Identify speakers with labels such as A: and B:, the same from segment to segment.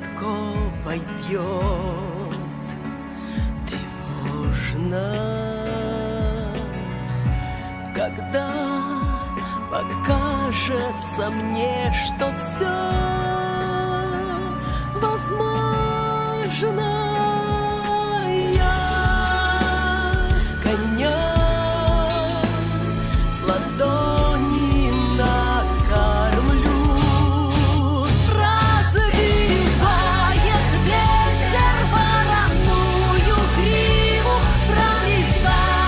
A: подковой бьет тревожно, когда покажется мне, что все возможно. Я коня с ладони накормлю, развивает ветер вороную гриву, пролетают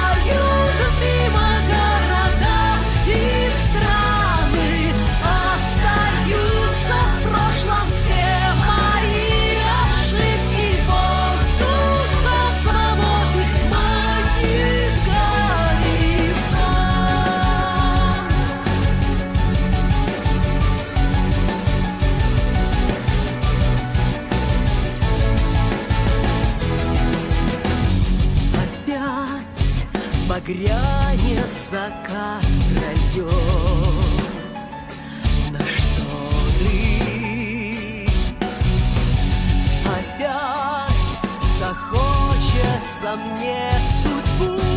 A: мимо города и страны, остаются в прошлом все мои ошибки. Воздухом свободы манит горизонт. Опять багрянец закат прольет на шторы. Опять захочется мне судьбу